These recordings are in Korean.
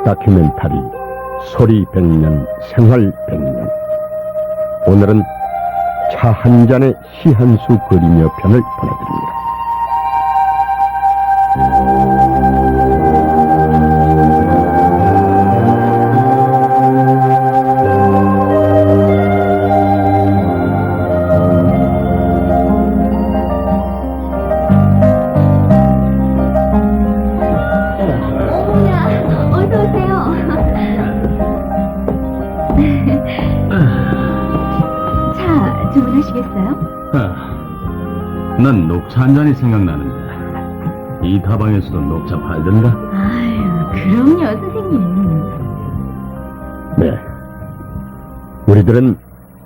다큐멘터리 소리 100년 생활 100년. 오늘은 차 한 잔에 시 한 수 그리며 편을 보내드립니다. 난 녹차 한 잔이 생각나는데 이 다방에서도 녹차 팔던가? 아유, 그럼요, 선생님. 네, 우리들은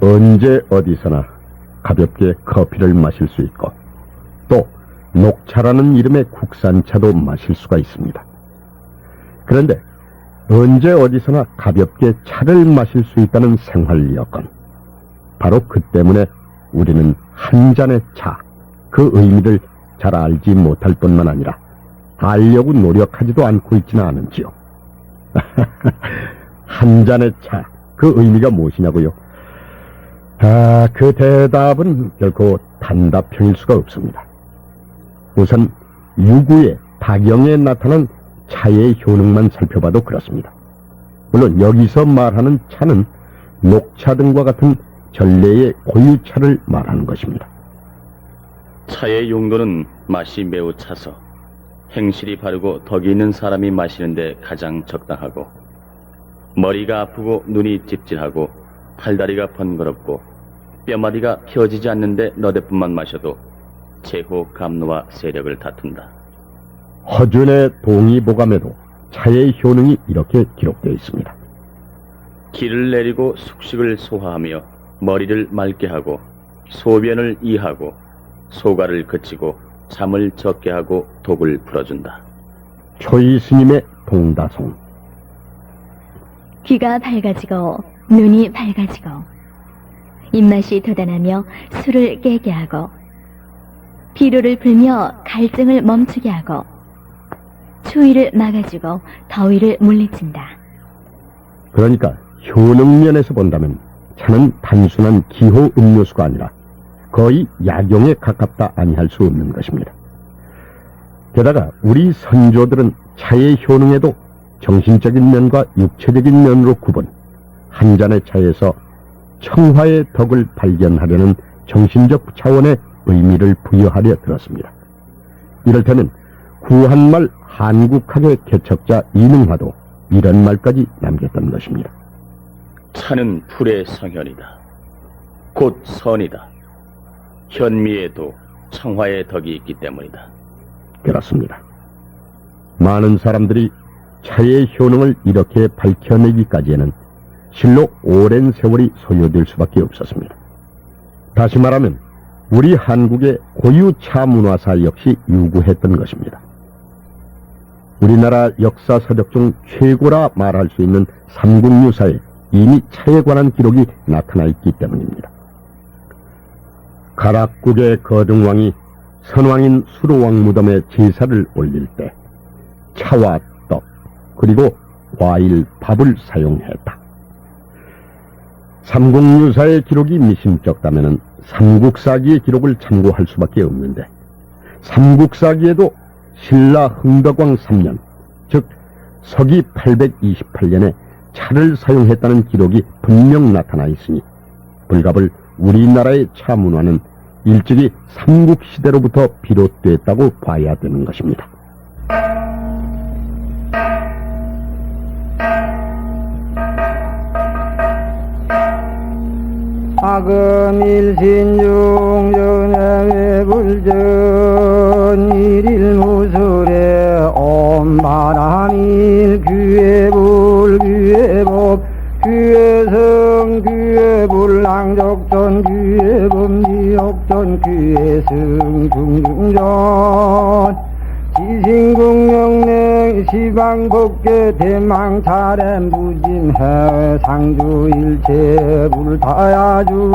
언제 어디서나 가볍게 커피를 마실 수 있고 또 녹차라는 이름의 국산차도 마실 수가 있습니다. 그런데 언제 어디서나 가볍게 차를 마실 수 있다는 생활 여건, 바로 그 때문에 우리는 한 잔의 차, 그 의미를 잘 알지 못할 뿐만 아니라 알려고 노력하지도 않고 있지는 않은지요. 한 잔의 차, 그 의미가 무엇이냐고요? 그 대답은 결코 단답형일 수가 없습니다. 우선 유구의 박영에 나타난 차의 효능만 살펴봐도 그렇습니다. 물론 여기서 말하는 차는 녹차 등과 같은 전래의 고유차를 말하는 것입니다. 차의 용도는 맛이 매우 차서 행실이 바르고 덕이 있는 사람이 마시는데 가장 적당하고, 머리가 아프고 눈이 찝찝하고 팔다리가 번거롭고 뼈마디가 펴지지 않는데 너댓뿐만 마셔도 체호 감노와 세력을 다툰다. 허준의 동의보감에도 차의 효능이 이렇게 기록되어 있습니다. 기를 내리고 숙식을 소화하며 머리를 맑게 하고 소변을 이하고 소가를 그치고 잠을 적게 하고 독을 풀어준다. 초이 스님의 동다송. 귀가 밝아지고 눈이 밝아지고 입맛이 돋아나며 술을 깨게 하고 피로를 풀며 갈증을 멈추게 하고 추위를 막아주고 더위를 물리친다. 그러니까 효능면에서 본다면 차는 단순한 기호 음료수가 아니라 거의 약용에 가깝다 아니할 수 없는 것입니다. 게다가 우리 선조들은 차의 효능에도 정신적인 면과 육체적인 면으로 구분, 한 잔의 차에서 청화의 덕을 발견하려는 정신적 차원의 의미를 부여하려 들었습니다. 이를테면 구한말 한국학의 개척자 이능화도 이런 말까지 남겼던 것입니다. 차는 풀의 성현이다. 곧 선이다. 현미에도 청화의 덕이 있기 때문이다. 그렇습니다. 많은 사람들이 차의 효능을 이렇게 밝혀내기까지에는 실로 오랜 세월이 소요될 수밖에 없었습니다. 다시 말하면 우리 한국의 고유 차 문화사 역시 유구했던 것입니다. 우리나라 역사 서적 중 최고라 말할 수 있는 삼국유사에 이미 차에 관한 기록이 나타나 있기 때문입니다. 가락국의 거등왕이 선왕인 수로왕 무덤에 제사를 올릴 때 차와 떡 그리고 과일, 밥을 사용했다. 삼국유사의 기록이 미심쩍다면 삼국사기의 기록을 참고할 수밖에 없는데, 삼국사기에도 신라 흥덕왕 3년, 즉 서기 828년에 차를 사용했다는 기록이 분명 나타나 있으니 불갑을 우리나라의 차 문화는 일찍이 삼국시대로부터 비롯됐다고 봐야 되는 것입니다. 아금일신중 전야외불전 일일무술에 엄바람일 귀해불 귀해법 귀해성 귀해불랑적전 귀해범지역전 귀해승 중중전 지신국명냉 시방법계 대망차렘 부진해 상주일체 불타야중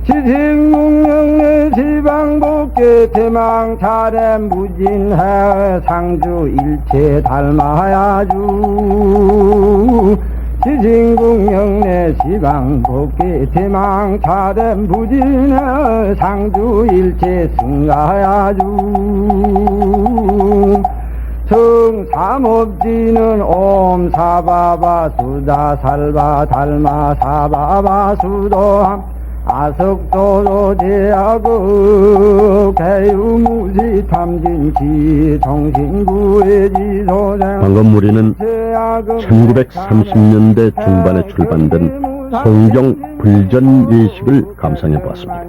지생공명내 지방복계 대망차례 무진해 상주 일체 닮아야주 지생공명내 지방복계 대망차례 무진해 상주 일체 승가야주 성삼업지는 옴 사바바 수다 살바 달마 사바바 수도함 아석도도 제하고 개유무지 탐진치 정신구의 지소생 방금 우리는 1930년대 중반에 출版된 송경 불전 예식을 감상해 보았습니다.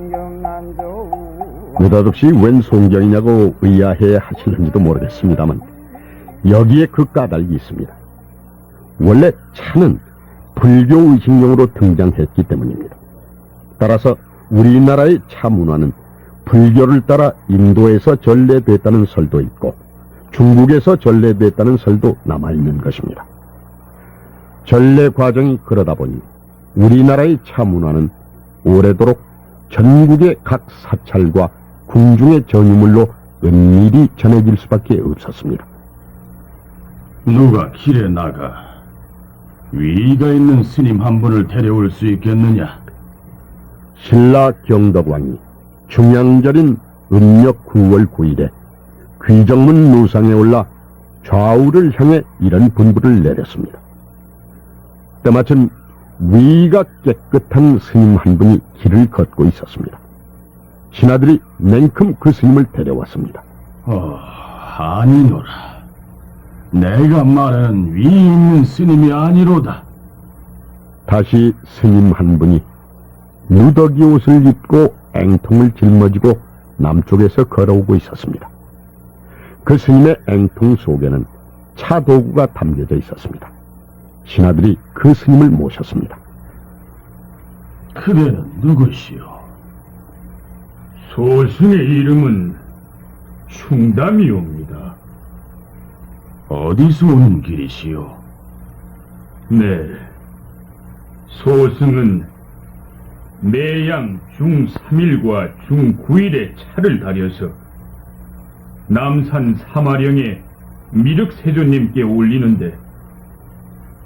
느닷없이 웬 송경이냐고 의아해 하실는지도 모르겠습니다만 여기에 그 까닭이 있습니다. 원래 차는 불교 의식용으로 등장했기 때문입니다. 따라서 우리나라의 차 문화는 불교를 따라 인도에서 전래됐다는 설도 있고 중국에서 전래됐다는 설도 남아있는 것입니다. 전래 과정이 그러다 보니 우리나라의 차 문화는 오래도록 전국의 각 사찰과 궁중의 전유물로 은밀히 전해질 수밖에 없었습니다. 누가 길에 나가 위가 있는 스님 한 분을 데려올 수 있겠느냐? 신라 경덕왕이 중양절인 음력 9월 9일에 귀정문 누상에 올라 좌우를 향해 이런 분부를 내렸습니다. 때마침 위가 깨끗한 스님 한 분이 길을 걷고 있었습니다. 신하들이 냉큼 그 스님을 데려왔습니다. 아니노라. 내가 말하는 위 있는 스님이 아니로다. 다시 스님 한 분이 누더기 옷을 입고 앵통을 짊어지고 남쪽에서 걸어오고 있었습니다. 그 스님의 앵통 속에는 차 도구가 담겨져 있었습니다. 신하들이 그 스님을 모셨습니다. 그대는 누구시오? 소승의 이름은 충담이옵니다. 어디서 오는 길이시오? 네, 소승은 매양 중3일과 중9일에 차를 다려서 남산 사마령에 미륵세조님께 올리는데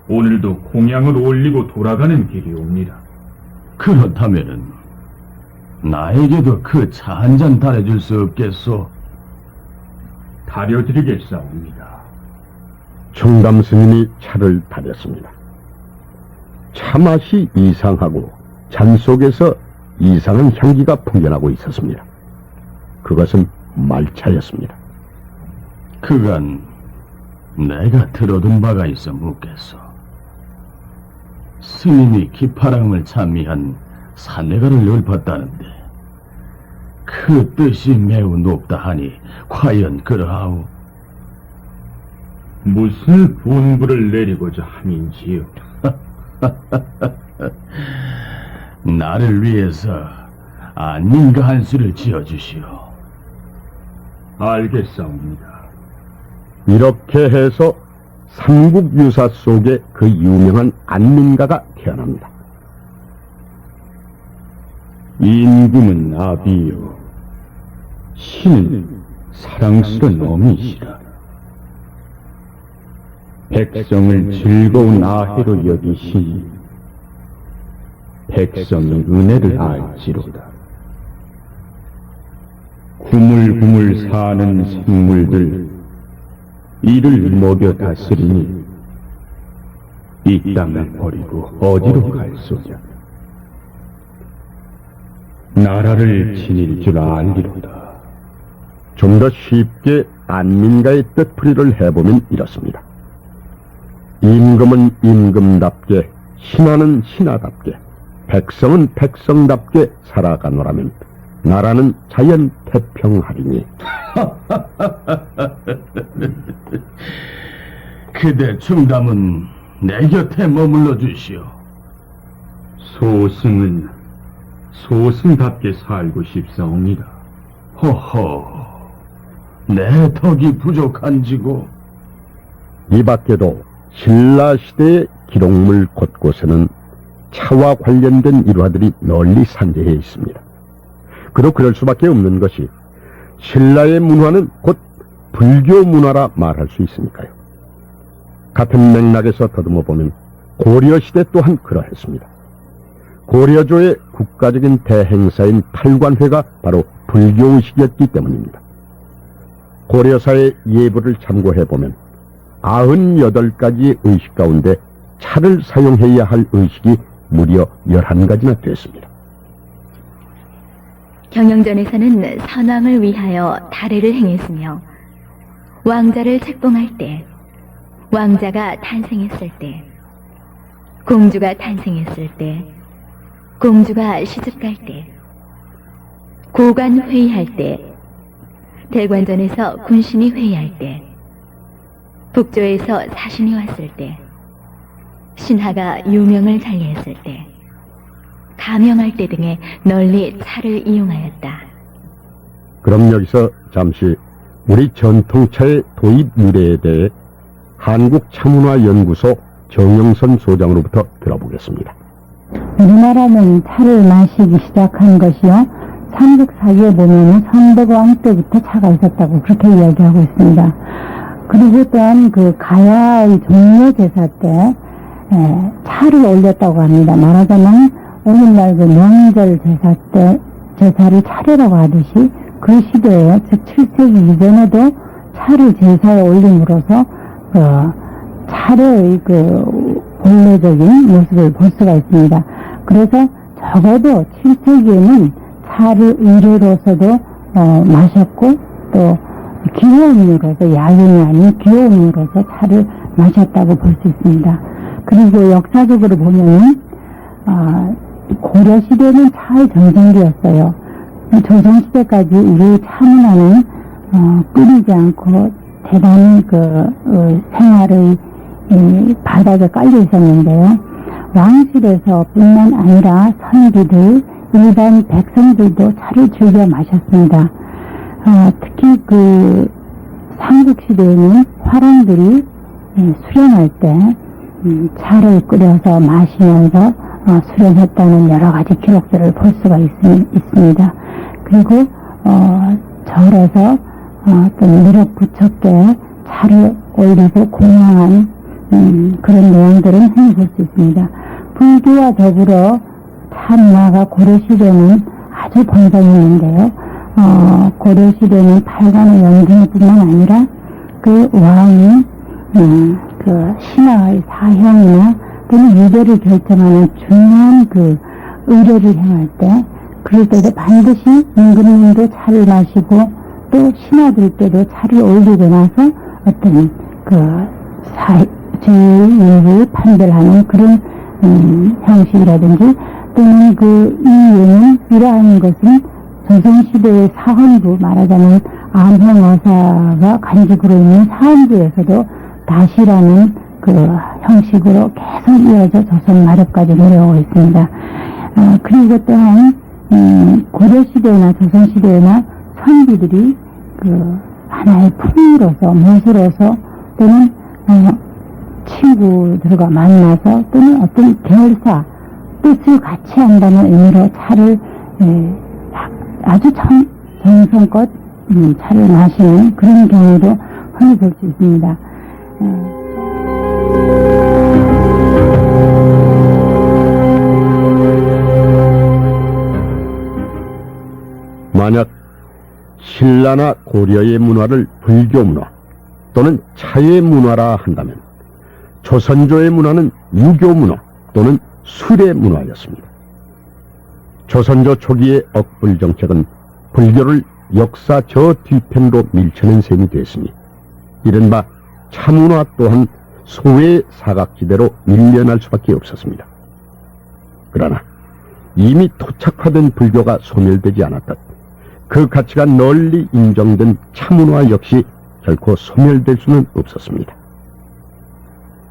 오늘도 공양을 올리고 돌아가는 길이옵니다. 그렇다면은 나에게도 그 차 한 잔 달아줄 수 없겠소? 다려드리겠사옵니다. 충담 스님이 차를 다렸습니다. 차 맛이 이상하고 잔 속에서 이상한 향기가 풍겨나고 있었습니다. 그것은 말차였습니다. 그간 내가 들어둔 바가 있어 묻겠소. 스님이 기파랑을 찬미한 사내가를 읊었다는데 그 뜻이 매우 높다 하니 과연 그러하오? 무슨 분부를 내리고자 함인지요? 나를 위해서 안민가 한 수를 지어주시오. 알겠사옵니다. 이렇게 해서 삼국유사 속에 그 유명한 안민가가 태어납니다. 임금은 아비요, 신은 사랑스런 어미시라. 백성을 즐거운 아해로 여기시니 백성이 은혜를 알지로다. 구물구물 사는 생물들 이를 먹여 다스리니 이 땅을 버리고 어디로 갈 소냐. 나라를 지닐 줄 알리로다. 좀 더 쉽게 안민가의 뜻풀이를 해보면 이렇습니다. 임금은 임금답게, 신하는 신하답게, 백성은 백성답게 살아가노라면 나라는 자연 태평하리니. 그대 충담은 내 곁에 머물러 주시오. 소승은 소승답게 살고 싶사옵니다. 호호, 내 덕이 부족한지고. 이 밖에도 신라시대의 기록물 곳곳에는 차와 관련된 일화들이 널리 산재해 있습니다. 그도 그럴 수밖에 없는 것이 신라의 문화는 곧 불교 문화라 말할 수 있으니까요. 같은 맥락에서 더듬어 보면 고려시대 또한 그러했습니다. 고려조의 국가적인 대행사인 팔관회가 바로 불교의식이었기 때문입니다. 고려사의 예부를 참고해보면 98가지의 의식 가운데 차를 사용해야 할 의식이 무려 11가지나 됐습니다. 경영전에서는 선왕을 위하여 다례를 행했으며 왕자를 책봉할 때, 왕자가 탄생했을 때, 공주가 탄생했을 때, 공주가 시집갈 때, 고관 회의할 때, 대관전에서 군신이 회의할 때, 북조에서 사신이 왔을 때, 신하가 유명을 달리했을 때, 가명할 때 등에 널리 차를 이용하였다. 그럼 여기서 잠시 우리 전통차의 도입 유래에 대해 한국차문화연구소 정영선 소장으로부터 들어보겠습니다. 우리나라는 차를 마시기 시작한 것이요, 삼국사기에 보면 선덕왕 때부터 차가 있었다고 그렇게 이야기하고 있습니다. 그리고 또한 그 가야의 종려 제사 때 차를 올렸다고 합니다. 말하자면 오늘날 그 명절 제사 때 제사를 차례라고 하듯이 그 시대에, 즉 7세기 이전에도 차를 제사에 올림으로써 그 차례의 그 본래적인 모습을 볼 수가 있습니다. 그래서 적어도 7세기에는 차를 의례로서도 마셨고, 또 기호음료로서, 약용이 아닌 기호음료로서 차를 마셨다고 볼 수 있습니다. 그리고 역사적으로 보면은 고려시대는 차의 전성기였어요. 조선시대까지 우리 차문화는 끊이지 않고 대단히 생활의 바닥에 깔려 있었는데요. 왕실에서 뿐만 아니라 선비들, 일반 백성들도 차를 즐겨 마셨습니다. 특히 그 삼국시대에는 화랑들이 수련할 때 차를 끓여서 마시면서 수련했다는 여러 가지 기록들을 볼 수가 있습니다. 그리고 절에서 어떤 미륵 부처께 차를 올리고 공양한 그런 내용들은 흔히 볼 수 있습니다. 불교와 더불어 차 문화가 고려시대는 아주 번성했는데요. 고려시대는 팔관의 영등뿐만 아니라 그 왕이 그 신하의 사형이나 또는 유배를 결정하는 중요한 그 의례를 행할 때, 그럴 때도 반드시 임금님도 차를 마시고 또 신하들께도 차를 올리고 나서 어떤 그 죄의 판별하는 그런 형식이라든지, 또는 그 이유는 이러한 것은 조선시대의 사헌부, 말하자면 암행어사가 간직으로 있는 사헌부에서도 다시라는 그 형식으로 계속 이어져 조선 말엽까지 내려오고 있습니다. 그리고 또한 고려시대나 조선시대나 선비들이 그 하나의 풍으로서, 모수로서, 또는 친구들과 만나서, 또는 어떤 계열사 뜻을 같이 한다는 의미로 차를 아주 정성껏 차를 마시는 그런 경우도 흔히 볼 수 있습니다. 만약 신라나 고려의 문화를 불교 문화 또는 차의 문화라 한다면 조선조의 문화는 유교 문화 또는 술의 문화였습니다. 조선조 초기의 억불 정책은 불교를 역사 저 뒤편으로 밀쳐낸 셈이 됐으니 이른바 차문화 또한 소외 사각지대로 밀려날 수밖에 없었습니다. 그러나 이미 토착화된 불교가 소멸되지 않았듯 그 가치가 널리 인정된 차문화 역시 결코 소멸될 수는 없었습니다.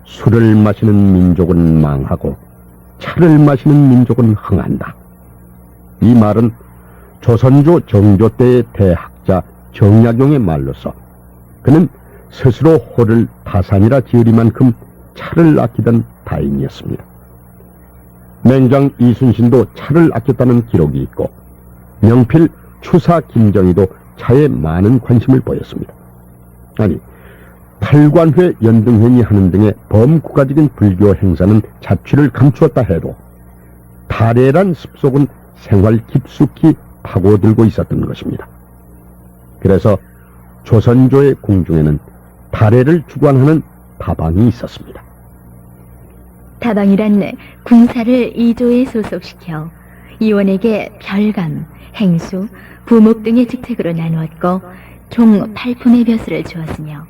술을 마시는 민족은 망하고 차를 마시는 민족은 흥한다. 이 말은 조선조 정조 때의 대학자 정약용의 말로서 그는 스스로 호를 타산이라 지으리만큼 차를 아끼던 다인이었습니다. 맹장 이순신도 차를 아꼈다는 기록이 있고 명필 추사 김정희도 차에 많은 관심을 보였습니다. 아니, 팔관회 연등회니 하는 등의 범국가적인 불교 행사는 자취를 감추었다 해도 달해란 습속은 생활 깊숙이 파고들고 있었던 것입니다. 그래서 조선조의 궁중에는 달해를 주관하는 다방이 있었습니다. 다방이란 군사를 이조에 소속시켜 이원에게 별감, 행수, 부목 등의 직책으로 나누었고 총 8품의 벼슬을 주었으며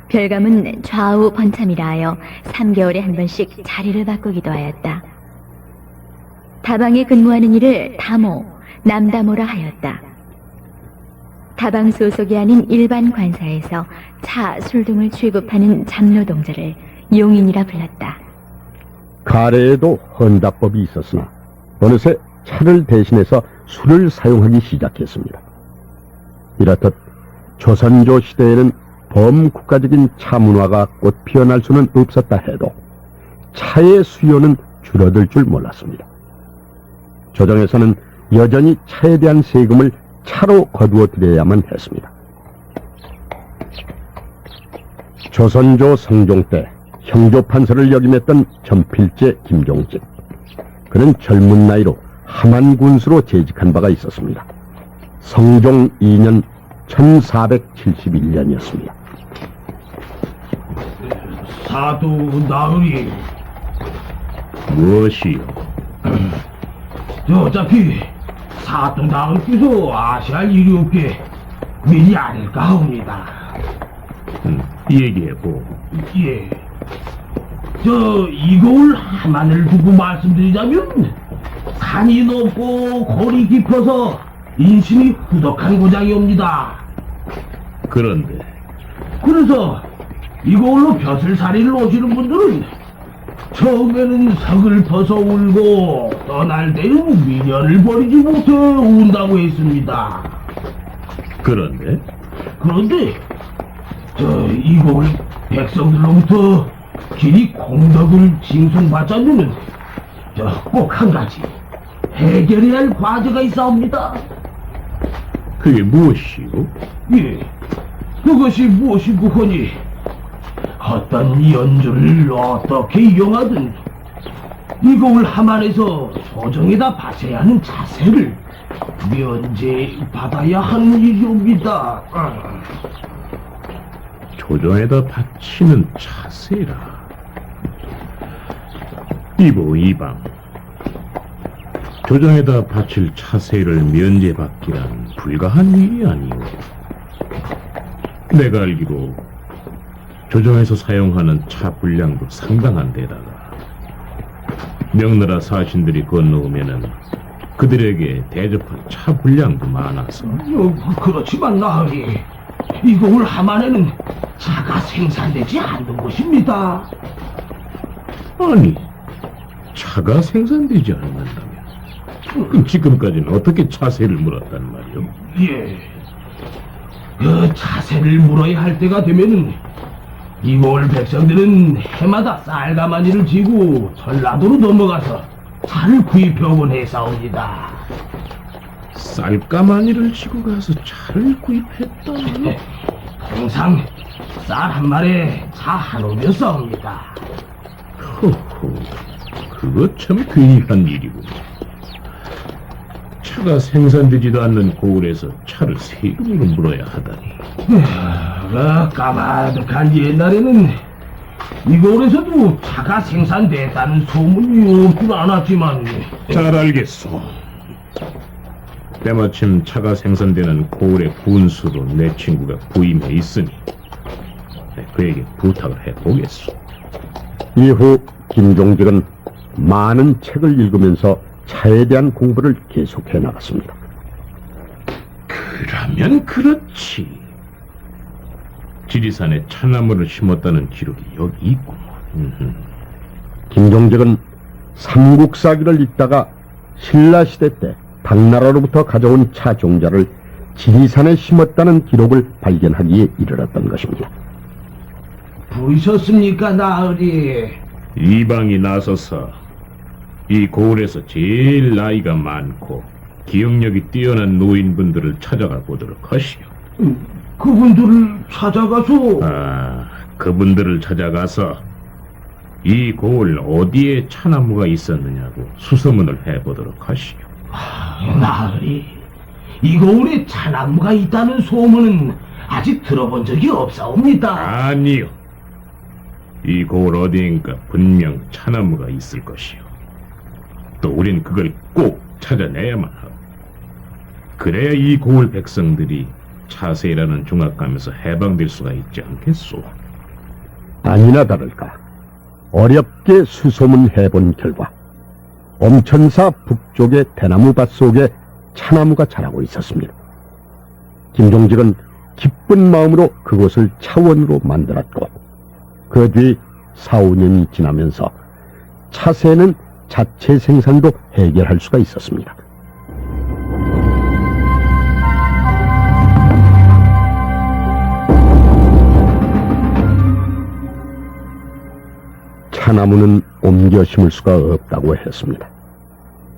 별감은 좌우 번참이라 하여 3개월에 한 번씩 자리를 바꾸기도 하였다. 다방에 근무하는 이를 다모, 남다모라 하였다. 다방 소속이 아닌 일반 관사에서 차, 술 등을 취급하는 잡노동자를 용인이라 불렀다. 가래에도 헌답법이 있었으나 어느새 차를 대신해서 술을 사용하기 시작했습니다. 이렇듯 조선조 시대에는 범국가적인 차 문화가 꽃 피어날 수는 없었다 해도 차의 수요는 줄어들 줄 몰랐습니다. 조정에서는 여전히 차에 대한 세금을 차로 거두어 드려야만 했습니다. 조선조 성종 때 형조판서를 역임했던 전필제 김종직. 그는 젊은 나이로 함안군수로 재직한 바가 있었습니다. 성종 2년 1471년이었습니다. 사도 나으리, 무엇이요? 어차피 사도 나으리께서 아시할 일이 없게 미리 아닐까 합니다. 얘기해보. 예. 이거울 하만을 두고 말씀드리자면 산이 높고 골이 깊어서 인심이 후덕한 고장이옵니다. 그런데 그래서 이거울로 벼슬살이를 오시는 분들은 처음에는 서글퍼서 울고 떠날 때는 미련을 버리지 못해 운다고 했습니다. 그런데 이거울 백성들로부터 길이 공덕을 징송받자면은 꼭 한 가지 해결해야 할 과제가 있사옵니다. 그게 무엇이요? 예, 그것이 무엇이고 하니 어떤 연주를 어떻게 이용하든 이거울 함안에서 조정에다 바쳐야 하는 자세를 면제받아야 하는 일이옵니다. 조정에다 바치는 차세라. 이보 이방, 조정에다 바칠 차세를 면제받기란 불가한 일이 아니오. 내가 알기로 조정에서 사용하는 차 분량도 상당한 데다가 명나라 사신들이 건너오면은 그들에게 대접할 차 분량도 많아서. 그렇지만 나으리, 이거울 함안에는 차가 생산되지 않는 곳입니다. 아니, 차가 생산되지 않는다면 그럼 지금까지는 어떻게 차세를 물었단 말이오? 예. 그 차세를 물어야 할 때가 되면은 이골 백성들은 해마다 쌀가마니를 지고 전라도로 넘어가서 차를 구입해오곤 했사옵니다. 쌀가마니를 지고 가서 차를 구입했다? 항상 쌀 한 마리에 차 한 오면 싸웁니다. 호호, 그거 참 괴이한 일이군. 차가 생산되지도 않는 고을에서 차를 세금으로 물어야 하다니. 까마득한 옛날에는 이골에서도 차가 생산됐다는 소문이 없진 않았지만. 잘 알겠소. 때마침 차가 생산되는 고을의 군수로 내 친구가 부임해 있으니 그에게 부탁을 해보겠소. 이후 김종직은 많은 책을 읽으면서 차에 대한 공부를 계속해 나갔습니다. 그러면 그렇지. 지리산에 차나무를 심었다는 기록이 여기 있구먼. 김종직은 삼국사기를 읽다가 신라시대 때 당나라로부터 가져온 차 종자를 지리산에 심었다는 기록을 발견하기에 이르렀던 것입니다. 부르셨습니까, 나으리? 이방이 나서서 이 고을에서 제일 나이가 많고 기억력이 뛰어난 노인분들을 찾아가 보도록 하시오. 그분들을 찾아가서 그분들을 찾아가서 이 고을 어디에 차나무가 있었느냐고 수소문을 해보도록 하시오. 나으리, 이 거울에 차나무가 있다는 소문은 아직 들어본 적이 없사옵니다. 아니요. 이 고을 어디인가 분명 차나무가 있을 것이오. 또 우린 그걸 꼭 찾아내야만 하고, 그래야 이 고을 백성들이 차세라는 중압감에서 해방될 수가 있지 않겠소. 아니나 다를까 어렵게 수소문해본 결과 엄천사 북쪽의 대나무밭 속에 차나무가 자라고 있었습니다. 김종직은 기쁜 마음으로 그곳을 차원으로 만들었고, 그 뒤 4, 5년이 지나면서 차세는 자체 생산도 해결할 수가 있었습니다. 차나무는 옮겨 심을 수가 없다고 했습니다.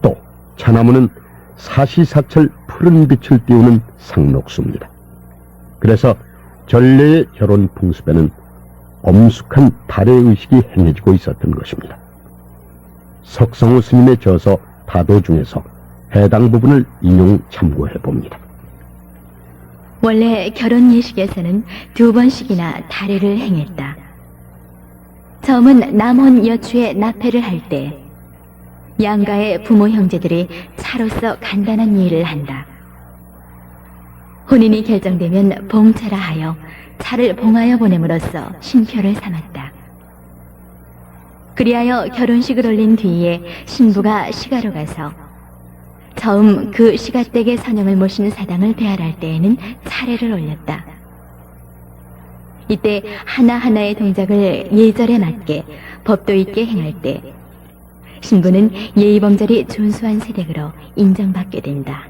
또 차나무는 사시사철 푸른 빛을 띄우는 상록수입니다. 그래서 전래의 결혼 풍습에는 엄숙한 달의 의식이 행해지고 있었던 것입니다. 석성우 스님의 저서 다도 중에서 해당 부분을 인용 참고해 봅니다. 원래 결혼 예식에서는 2번씩이나 다례를 행했다. 처음은 남혼 여추의 납회를 할 때 양가의 부모 형제들이 차로서 간단한 예를 한다. 혼인이 결정되면 봉차라 하여 차를 봉하여 보냄으로써 신표를 삼았다. 그리하여 결혼식을 올린 뒤에 신부가 시가로 가서 처음 그 시가댁의 선영을 모신 사당을 대할할 때에는 차례를 올렸다. 이때 하나하나의 동작을 예절에 맞게 법도 있게 행할 때 신부는 예의범절이 준수한 세댁으로 인정받게 된다.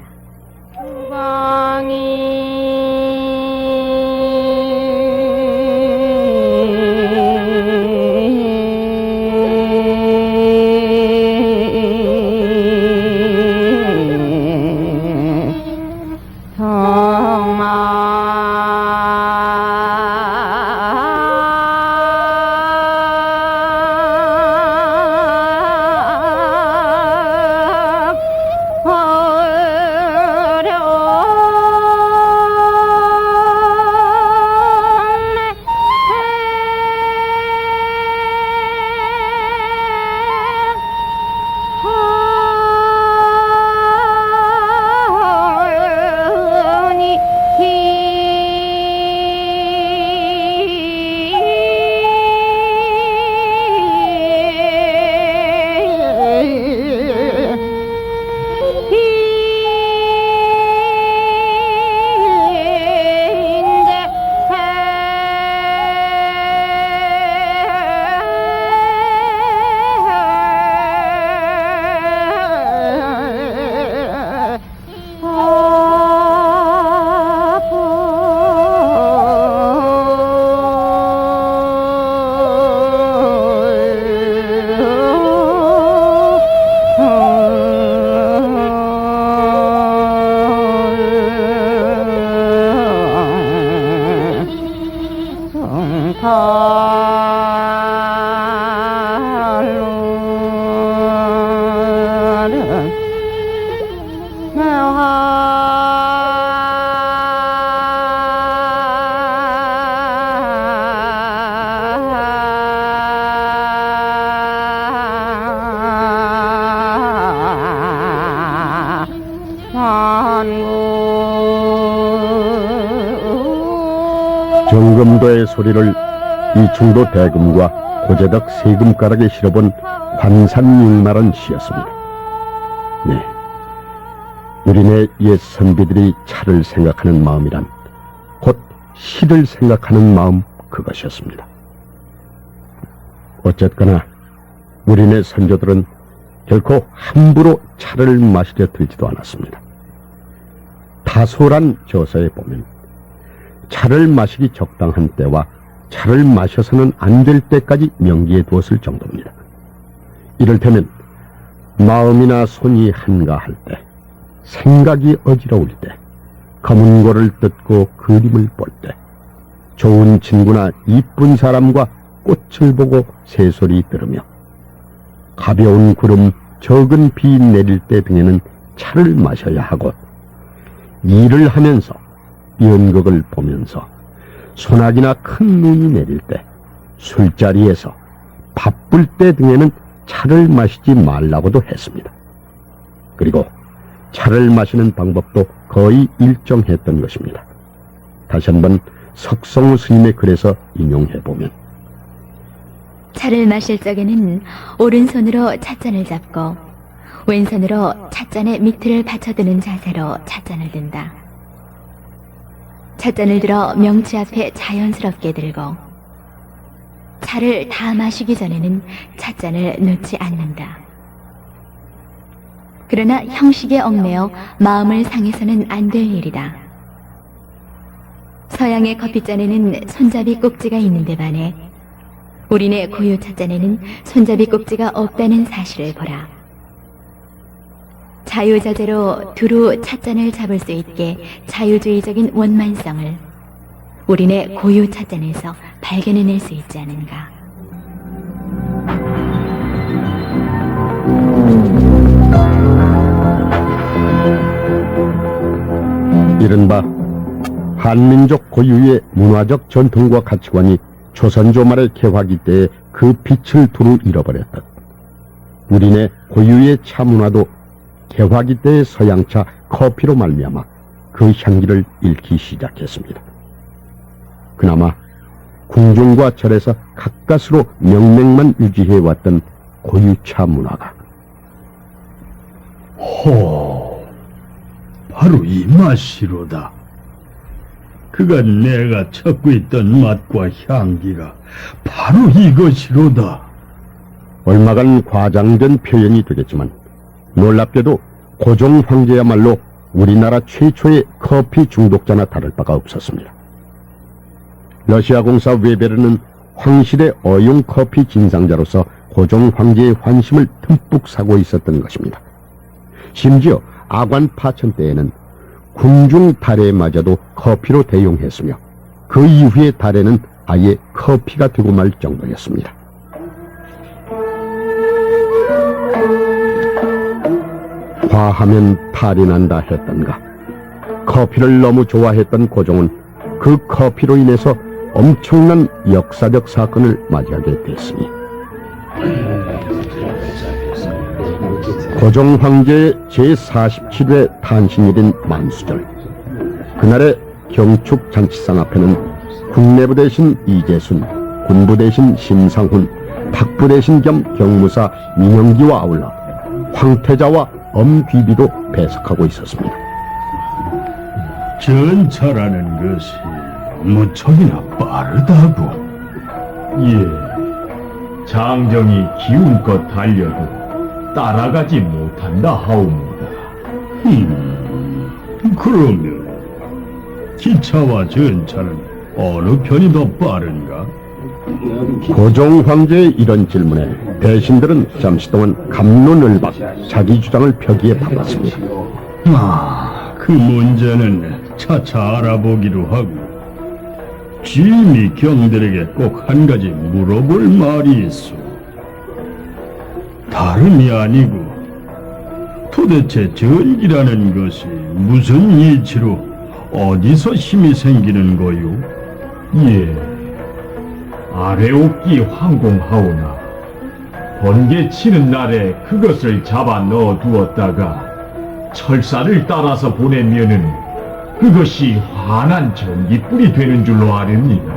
정금도의 소리를 이충도 대금과 고재덕 세금가락에 실어본 환산육말한 시였습니다. 네, 유린의 옛 선비들이 차를 생각하는 마음이란 곧 시를 생각하는 마음, 그것이었습니다. 어쨌거나 우리네 선조들은 결코 함부로 차를 마시려 들지도 않았습니다. 다소란 저서에 보면 차를 마시기 적당한 때와 차를 마셔서는 안 될 때까지 명기해 두었을 정도입니다. 이를테면 마음이나 손이 한가할 때, 생각이 어지러울 때, 검은 고를 뜯고 그림을 볼 때, 좋은 친구나 이쁜 사람과 꽃을 보고 새소리 들으며, 가벼운 구름, 적은 비 내릴 때 등에는 차를 마셔야 하고, 일을 하면서, 연극을 보면서, 소나기나 큰 눈이 내릴 때, 술자리에서, 바쁠 때 등에는 차를 마시지 말라고도 했습니다. 그리고 차를 마시는 방법도 거의 일정했던 것입니다. 다시 한번 석성우 스님의 글에서 인용해보면, 차를 마실 적에는 오른손으로 찻잔을 잡고 왼손으로 찻잔의 밑을 받쳐드는 자세로 찻잔을 든다. 찻잔을 들어 명치 앞에 자연스럽게 들고 차를 다 마시기 전에는 찻잔을 놓지 않는다. 그러나 형식에 얽매여 마음을 상해서는 안 될 일이다. 서양의 커피잔에는 손잡이 꼭지가 있는데 반해 우리네 고유 찻잔에는 손잡이 꼭지가 없다는 사실을 보라. 자유자재로 두루 찻잔을 잡을 수 있게 자유주의적인 원만성을 우리네 고유 찻잔에서 발견해낼 수 있지 않은가. 이른바 한민족 고유의 문화적 전통과 가치관이 조선조 말의 개화기 때에 그 빛을 두루 잃어버렸던 우리네 고유의 차 문화도 개화기 때의 서양차 커피로 말미암아 그 향기를 잃기 시작했습니다. 그나마 궁중과 절에서 가까스로 명맥만 유지해왔던 고유차 문화가 바로 이 맛이로다. 그간 내가 찾고 있던 맛과 향기가 바로 이것이로다. 얼마간 과장된 표현이 되겠지만 놀랍게도 고종 황제야말로 우리나라 최초의 커피 중독자나 다를 바가 없었습니다. 러시아 공사 웨베르는 황실의 어용 커피 진상자로서 고종 황제의 환심을 듬뿍 사고 있었던 것입니다. 심지어 아관 파천 때에는 궁중 달에마저도 커피로 대용했으며 그 이후의 달에는 아예 커피가 되고 말 정도였습니다. 화하면 탈이 난다 했던가. 커피를 너무 좋아했던 고종은 그 커피로 인해서 엄청난 역사적 사건을 맞이하게 됐으니 고종 황제의 제47회 탄신일인 만수절, 그날의 경축 잔치상 앞에는 국내부 대신 이재순, 군부 대신 심상훈, 탁부 대신 겸 경무사 민영기와 아울러 황태자와 엄귀비도 배석하고 있었습니다. 전차라는 것이 무척이나 빠르다고. 예, 장정이 기운껏 달려도 따라가지 못한다 하옵니다. 그러면 기차와 전차는 어느 편이 더 빠른가? 고종 황제의 이런 질문에 대신들은 잠시 동안 갑론을박 자기 주장을 펴기에 바빴습니다. 그 문제는 차차 알아보기로 하고, 주임이 경들에게 꼭 한 가지 물어볼 말이 있어. 다름이 아니고 도대체 전기라는 것이 무슨 이치로 어디서 힘이 생기는 거요? 예, 아래옵기 황공하오나 번개 치는 날에 그것을 잡아 넣어 두었다가 철사를 따라서 보내면은 그것이 환한 전기불이 되는 줄로 아렵니다.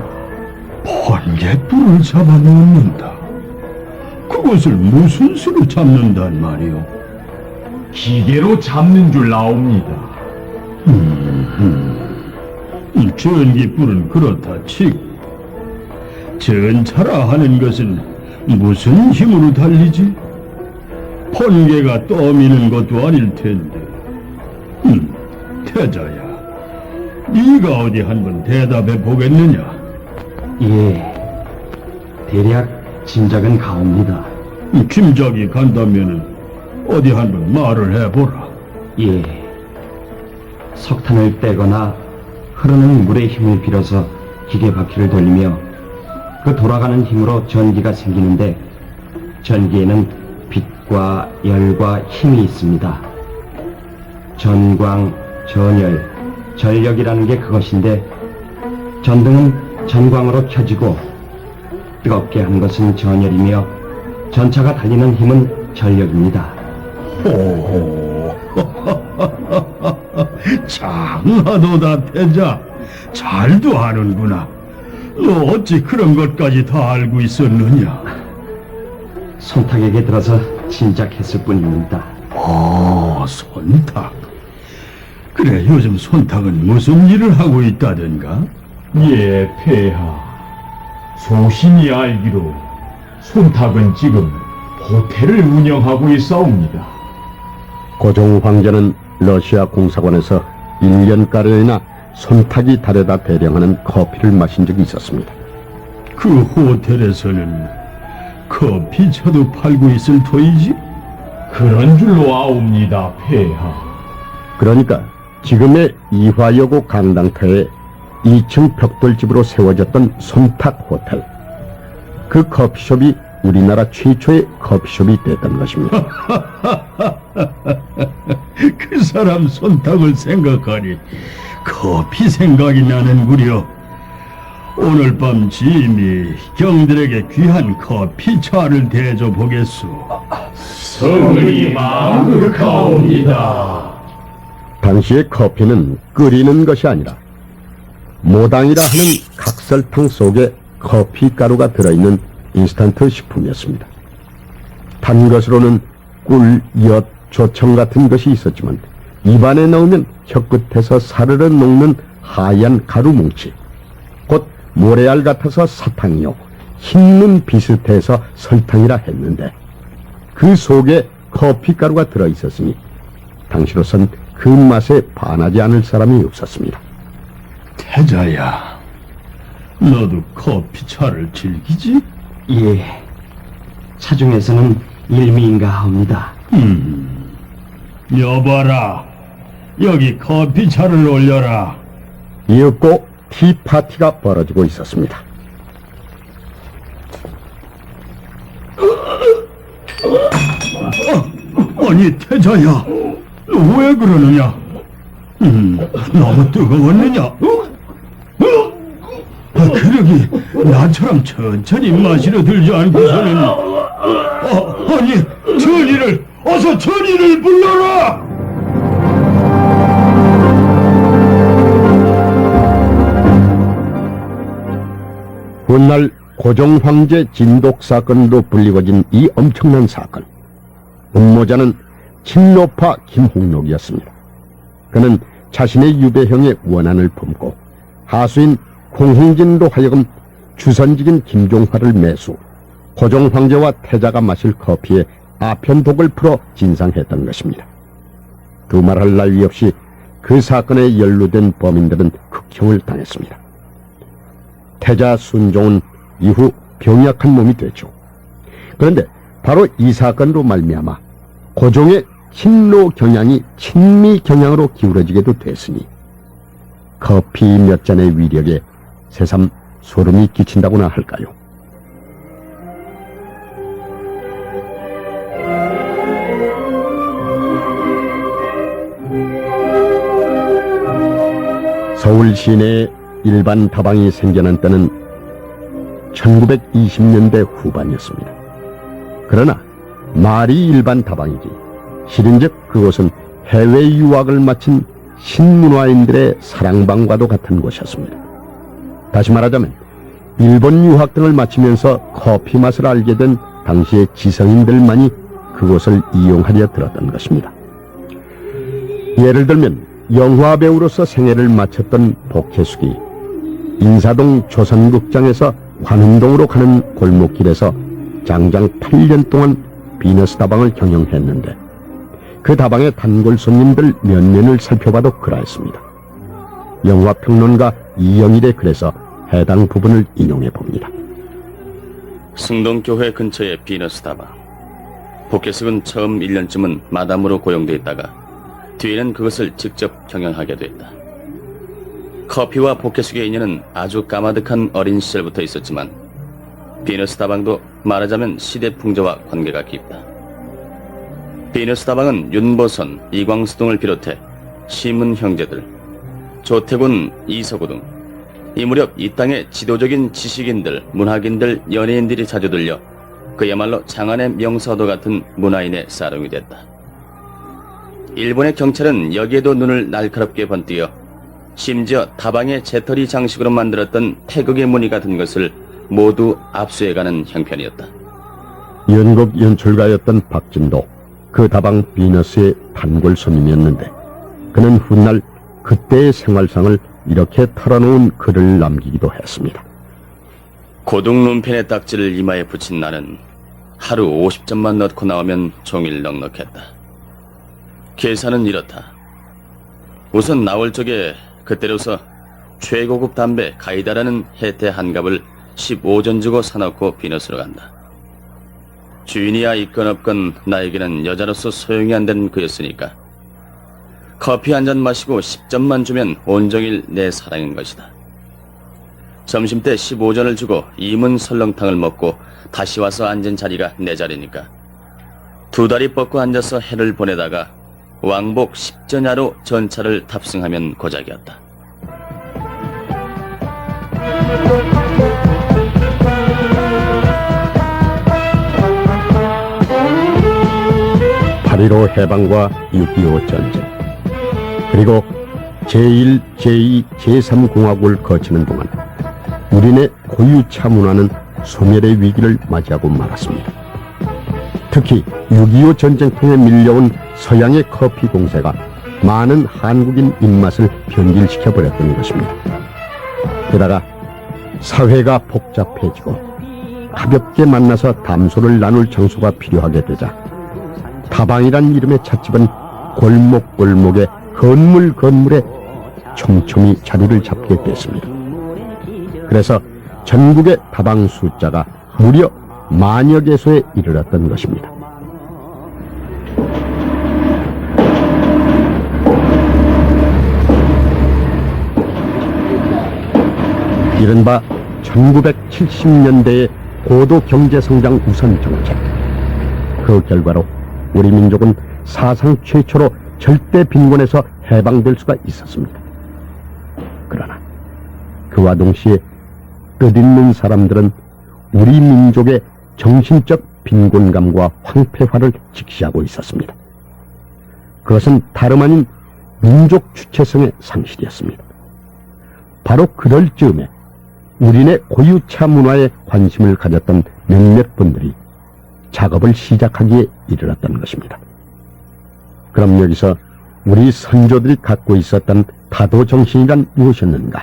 번개불을 잡아 넣는다. 그것을 무슨 수로 잡는단 말이오? 기계로 잡는 줄 나옵니다. 전기불은 그렇다 치고, 전차라 하는 것은 무슨 힘으로 달리지? 번개가 떠미는 것도 아닐 텐데. 태자야, 네가 어디 한번 대답해 보겠느냐? 예, 대략 짐작은 가옵니다. 짐작이 간다면은 어디 한번 말을 해보라. 예, 석탄을 떼거나 흐르는 물의 힘을 빌어서 기계 바퀴를 돌리며 그 돌아가는 힘으로 전기가 생기는데 전기에는 빛과 열과 힘이 있습니다. 전광, 전열, 전력이라는 게 그것인데 전등은 전광으로 켜지고 뜨겁게 한 것은 전열이며 전차가 달리는 힘은 전력입니다. 오, 장하도다 태자. 잘도 하는구나. 너 어찌 그런 것까지 다 알고 있었느냐? 손탁에게 들어서 짐작했을 뿐입니다. 손탁. 그래, 요즘 손탁은 무슨 일을 하고 있다던가? 예, 폐하. 소신이 알기로 손탁은 지금 호텔을 운영하고 있사옵니다. 고종 황제는 러시아 공사관에서 1년가량이나 손탁이 달에다 대령하는 커피를 마신 적이 있었습니다. 그 호텔에서는 커피차도 팔고 있을 터이지? 그런 줄로 아옵니다, 폐하. 그러니까 지금의 이화여고 강당터에 2층 벽돌집으로 세워졌던 손탁 호텔, 그 커피숍이 우리나라 최초의 커피숍이 됐던 것입니다. 그 사람 손탁을 생각하니 커피 생각이 나는구려. 오늘 밤 짐이 경들에게 귀한 커피차를 대접하겠소. 성은이 망극하옵니다. 당시의 커피는 끓이는 것이 아니라 모당이라 하는 각설탕 속에 커피 가루가 들어있는 인스턴트 식품이었습니다. 단 것으로는 꿀, 엿, 조청 같은 것이 있었지만 입안에 넣으면 혀끝에서 사르르 녹는 하얀 가루 뭉치, 곧 모래알 같아서 사탕이요, 흰눈 비슷해서 설탕이라 했는데 그 속에 커피가루가 들어있었으니 당시로선 그 맛에 반하지 않을 사람이 없었습니다. 태자야, 너도 커피차를 즐기지? 예, 차중에서는 일미인가 합니다. 여봐라, 여기 커피차를 올려라. 이윽고 티파티가 벌어지고 있었습니다. 아니 태자야, 너 왜 그러느냐? 너무 뜨거웠느냐? 그러기 나처럼 천천히 마시려 들지 않고서는 아니 전이를 어서 전이를 불러라. 훗날 고종 황제 진독 사건으로 불리워진 이 엄청난 사건, 음모자는 친노파 김홍록이었습니다. 그는 자신의 유배형의 원한을 품고 하수인 공흥진으로 하여금 주선직인 김종화를 매수, 고종 황제와 태자가 마실 커피에 아편독을 풀어 진상했던 것입니다. 두말할 나위 없이 그 사건에 연루된 범인들은 극형을 당했습니다. 태자 순종은 이후 병약한 몸이 됐죠. 그런데 바로 이 사건으로 말미암아 고종의 친노 경향이 친미 경향으로 기울어지게도 됐으니 커피 몇 잔의 위력에 새삼 소름이 끼친다고나 할까요? 서울 시내에 일반 다방이 생겨난 때는 1920년대 후반이었습니다. 그러나 말이 일반 다방이지 실은즉 그곳은 해외 유학을 마친 신문화인들의 사랑방과도 같은 곳이었습니다. 다시 말하자면 일본 유학 등을 마치면서 커피 맛을 알게 된 당시의 지성인들만이 그곳을 이용하려 들었던 것입니다. 예를 들면 영화배우로서 생애를 마쳤던 복혜숙이 인사동 조선극장에서 관운동으로 가는 골목길에서 장장 8년 동안 비너스 다방을 경영했는데 그 다방의 단골 손님들 면면을 살펴봐도 그러했습니다. 영화평론가 이영일의 글에서 해당 부분을 인용해 봅니다. 승동교회 근처의 비너스 다방. 복혜숙은 처음 1년쯤은 마담으로 고용돼 있다가 뒤에는 그것을 직접 경영하게 됐다. 커피와 포켓숙의 인연은 아주 까마득한 어린 시절부터 있었지만 비너스 다방도 말하자면 시대 풍자와 관계가 깊다. 비너스 다방은 윤보선, 이광수 등을 비롯해 시문 형제들, 조태군, 이서구 등 이 무렵 이 땅에 지도적인 지식인들, 문학인들, 연예인들이 자주 들려 그야말로 장안의 명사도 같은 문화인의 사롱이 됐다. 일본의 경찰은 여기에도 눈을 날카롭게 번뜨여 심지어 다방의 재떨이 장식으로 만들었던 태극의 무늬 같은 것을 모두 압수해가는 형편이었다. 연극 연출가였던 박진도 그 다방 비너스의 단골 손님이었는데 그는 훗날 그때의 생활상을 이렇게 털어놓은 글을 남기기도 했습니다. 고등 눈펜의 딱지를 이마에 붙인 나는 하루 50점만 넣고 나오면 종일 넉넉했다. 계산은 이렇다. 우선 나올 적에 그때로서 최고급 담배 가이다라는 혜태 한 갑을 15전 주고 사놓고 비너스로 간다. 주인이야 있건 없건 나에게는 여자로서 소용이 안 되는 그였으니까 커피 한 잔 마시고 10점만 주면 온종일 내 사랑인 것이다. 점심때 15전을 주고 이문 설렁탕을 먹고 다시 와서 앉은 자리가 내 자리니까 두 다리 뻗고 앉아서 해를 보내다가 왕복 10전야로 전차를 탑승하면 고작이었다. 제1 해방과 6.25 전쟁, 그리고 제1, 제2, 제3공화국을 거치는 동안 우리네 고유차 문화는 소멸의 위기를 맞이하고 말았습니다. 특히 6.25 전쟁통에 밀려온 서양의 커피 공세가 많은 한국인 입맛을 변질시켜버렸던 것입니다. 게다가 사회가 복잡해지고 가볍게 만나서 담소를 나눌 장소가 필요하게 되자 다방이란 이름의 찻집은 골목골목에 건물에 촘촘히 자리를 잡게 됐습니다. 그래서 전국의 다방 숫자가 무려 만여 개소에 이르렀던 것입니다. 이른바 1970년대의 고도 경제성장 우선 정책, 그 결과로 우리 민족은 사상 최초로 절대 빈곤에서 해방될 수가 있었습니다. 그러나 그와 동시에 뜻있는 사람들은 우리 민족의 정신적 빈곤감과 황폐화를 직시하고 있었습니다. 그것은 다름 아닌 민족 주체성의 상실이었습니다. 바로 그럴 즈음에 우리네 고유차 문화에 관심을 가졌던 몇몇 분들이 작업을 시작하기에 이르렀던 것입니다. 그럼 여기서 우리 선조들이 갖고 있었던 타도정신이란 무엇이었는가?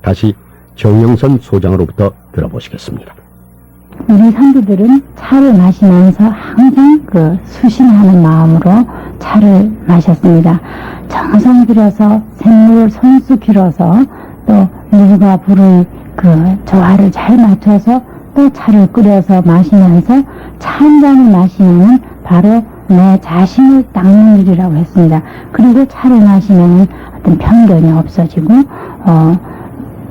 다시 정영선 소장으로부터 들어보시겠습니다. 우리 선조들은 차를 마시면서 항상 수신하는 마음으로 차를 마셨습니다. 정성 들여서 샘물을 손수 길어서 또 물과 불의 조화를 잘 맞춰서 또 차를 끓여서 마시면서 차 한 잔을 마시면 바로 내 자신을 닦는 일이라고 했습니다. 그리고 차를 마시면 어떤 편견이 없어지고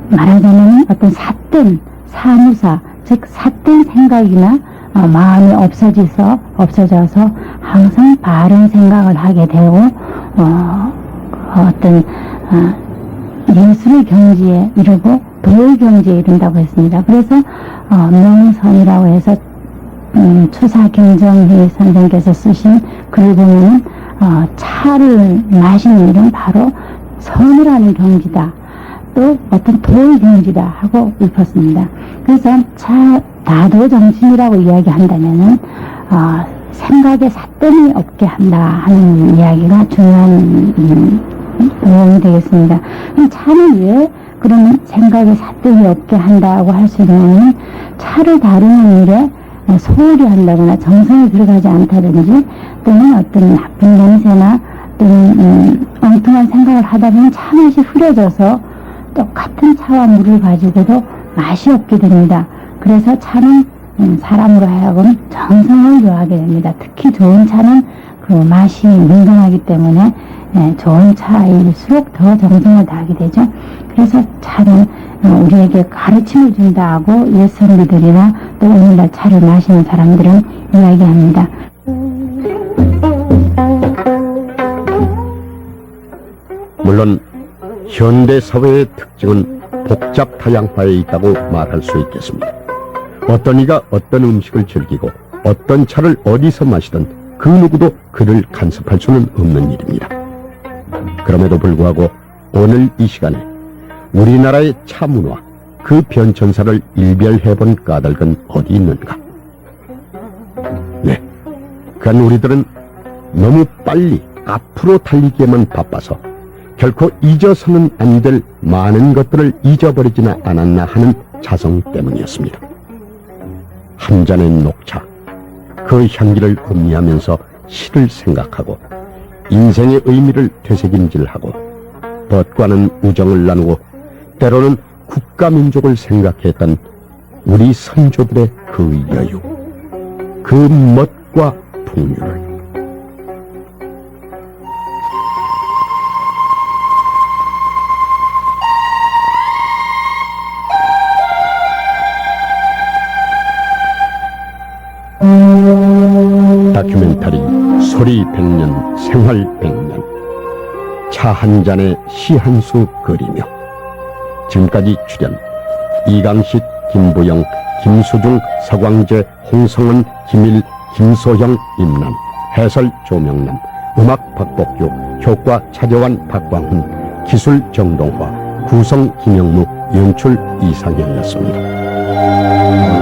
말하자면 어떤 삿된 사무사, 즉 삿된 생각이나 마음이 없어져서 항상 바른 생각을 하게 되고 어떤 예술의 경지에 이르고 도의 경지에 이른다고 했습니다. 그래서 명선이라고 해서 추사 김정희 선생께서 쓰신 글을 보면 차를 마시는 일은 바로 선을 하는 경지다, 또 어떤 도의 경지다 하고 읊었습니다. 그래서 다도정신이라고 이야기한다면은 생각에 삿됨이 없게 한다 하는 이야기가 중요한 내용이 되겠습니다. 차는 왜 그러면 생각에 삿됨이 없게 한다고 할 수 있냐면, 차를 다루는 일에 소홀히 한다거나 정성이 들어가지 않다든지 또는 어떤 나쁜 냄새나 또는 엉뚱한 생각을 하다 보면 차 맛이 흐려져서 똑같은 차와 물을 가지고도 맛이 없게 됩니다. 그래서 차는 사람으로 하여금 정성을 요하게 됩니다. 특히 좋은 차는 그 맛이 민감하기 때문에 좋은 차일수록 더 정성을 다하게 되죠. 그래서 차는 우리에게 가르침을 준다고 옛 선비들이나 또 오늘날 차를 마시는 사람들은 이야기합니다. 물론 현대 사회의 특징은 복잡 다양화에 있다고 말할 수 있겠습니다. 어떤 이가 어떤 음식을 즐기고 어떤 차를 어디서 마시든 그 누구도 그를 간섭할 수는 없는 일입니다. 그럼에도 불구하고 오늘 이 시간에 우리나라의 차 문화, 그 변천사를 일별해본 까닭은 어디 있는가? 네, 그간 우리들은 너무 빨리 앞으로 달리기에만 바빠서 결코 잊어서는 안 될 많은 것들을 잊어버리지는 않았나 하는 자성 때문이었습니다. 한 잔의 녹차, 그 향기를 음미하면서 시를 생각하고 인생의 의미를 되새김질하고 벗과는 우정을 나누고 때로는 국가민족을 생각했던 우리 선조들의 그 여유, 그 멋과 풍류를 다큐멘터리 소리 100년 생활 100년 차 한 잔에 시 한 수 그리며 지금까지 출연 이강식, 김부영, 김수중, 서광재, 홍성은, 김일, 김소형, 임남, 해설 조명남, 음악 박복규, 효과 차재환, 박광훈, 기술 정동화, 구성 김영무, 연출 이상현이었습니다.